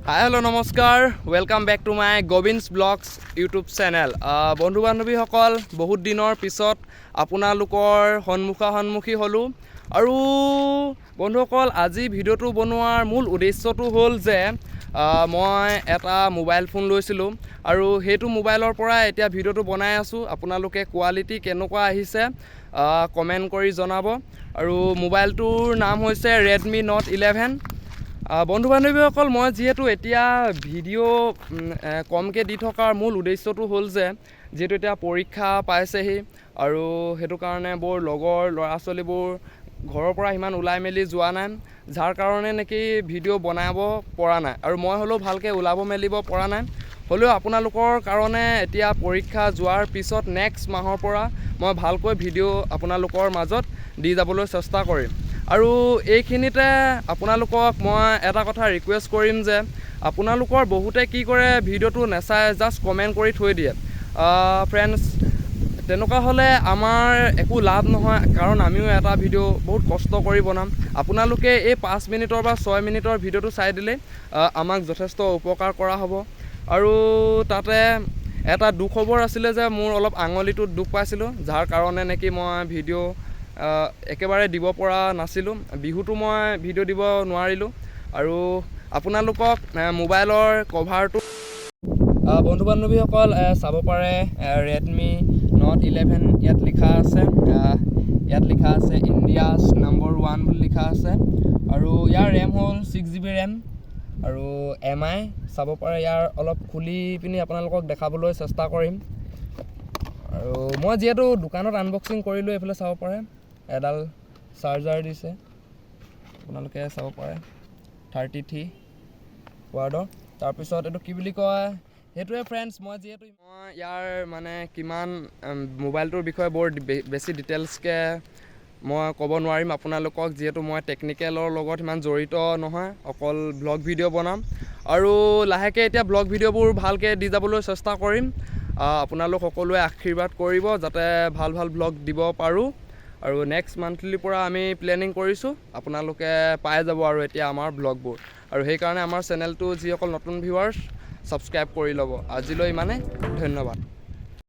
হাই hello' নমস্কাৰ welcome back to my গবিনছ blogs YouTube channel বন্ধু বান্ধৱীসকল বহুত দিনৰ পিছত আপোনালোকৰ সন্মুখী হ'লোঁ আৰু বন্ধুসকল আজি ভিডিঅ'টো বনোৱাৰ মূল উদ্দেশ্যটো হ'ল যে মই এটা মোবাইল ফোন লৈছিলোঁ আৰু সেইটো মোবাইলৰ পৰা এতিয়া ভিডিঅ'টো বনাই আছোঁ। আপোনালোকে কোৱালিটি কেনেকুৱা আহিছে কমেণ্ট কৰি জনাব। আৰু মোবাইলটোৰ নাম হৈছে ৰেডমি নোট 11। বন্ধু বান্ধৱীসকল মই যিহেতু এতিয়া ভিডিঅ' কমকৈ দি থকাৰ মূল উদ্দেশ্যটো হ'ল যে যিহেতু এতিয়া পৰীক্ষা পাইছেহি আৰু সেইটো কাৰণে বৰ লগৰ ল'ৰা ছোৱালীবোৰ ঘৰৰ পৰা ইমান ওলাই মেলি যোৱা নাই, যাৰ কাৰণে নেকি ভিডিঅ' বনাব পৰা নাই আৰু মই হ'লেও ভালকৈ ওলাব মেলিব পৰা নাই। হ'লেও আপোনালোকৰ কাৰণে এতিয়া পৰীক্ষা যোৱাৰ পিছত নেক্সট মাহৰ পৰা মই ভালকৈ ভিডিঅ' আপোনালোকৰ মাজত দি যাবলৈ চেষ্টা কৰিম। আৰু এইখিনিতে আপোনালোকক মই এটা কথা ৰিকুৱেষ্ট কৰিম যে আপোনালোকৰ বহুতে কি কৰে ভিডিঅ'টো নেচাই জাষ্ট কমেণ্ট কৰি থৈ দিয়ে। ফ্ৰেণ্ডছ, তেনেকুৱা হ'লে আমাৰ একো লাভ নহয়, কাৰণ আমিও এটা ভিডিঅ' বহুত কষ্ট কৰি বনাম। আপোনালোকে এই 5 মিনিটৰ বা 6 মিনিটৰ ভিডিঅ'টো চাই দিলে আমাক যথেষ্ট উপকাৰ কৰা হ'ব। আৰু তাতে এটা দুখবৰ আছিলে যে মোৰ অলপ আঙুলিটোত দুখ পাইছিলোঁ, যাৰ কাৰণে নেকি মই ভিডিঅ' একেবাৰে দিব পৰা নাছিলোঁ। বিহুতো মই ভিডিঅ' দিব নোৱাৰিলোঁ। আৰু আপোনালোকক মোবাইলৰ কভাৰটো বন্ধু বান্ধৱীসকল চাব পাৰে, ৰেডমি নোট 11 ইয়াত লিখা আছে। ইয়াত লিখা আছে ইণ্ডিয়াছ নম্বৰ 1 বুলি লিখা আছে আৰু ইয়াৰ ৰেম হ'ল 6GB ৰেম আৰু MI চাব পাৰে। ইয়াৰ অলপ খুলি পিনি আপোনালোকক দেখাবলৈ চেষ্টা কৰিম। আৰু মই যিহেতু দোকানত আনবক্সিং কৰিলোঁ, এইফালে চাব পাৰে এডাল চাৰ্জাৰ দিছে, আপোনালোকে চাব পাৰে 33 ৱাৰ্ডৰ। তাৰপিছত এইটো কি বুলি কয় সেইটোৱে ফ্ৰেণ্ডছ। মই ইয়াৰ মানে কিমান মোবাইলটোৰ বিষয়ে বৰ বেছি ডিটেইলছকৈ মই ক'ব নোৱাৰিম আপোনালোকক, যিহেতু মই টেকনিকেলৰ লগত ইমান জড়িত নহয়, অকল ব্লগ ভিডিঅ' বনাম আৰু লাহেকৈ এতিয়া ব্লগ ভিডিঅ'বোৰ ভালকৈ দি যাবলৈ চেষ্টা কৰিম। আপোনালোক সকলোৱে আশীৰ্বাদ কৰিব যাতে ভাল ভাল ব্লগ দিব পাৰোঁ। আৰু নেক্সট মান্থলিৰ পৰা আমি প্লেনিং কৰিছোঁ, আপোনালোকে পাই যাব আৰু এতিয়া আমাৰ ব্লগবোৰ। আৰু সেইকাৰণে আমাৰ চেনেলটো যিসকল নতুন ভিউৱাৰ্ছ ছাবস্ক্ৰাইব কৰি ল'ব। আজিলৈ ইমানে, ধন্যবাদ।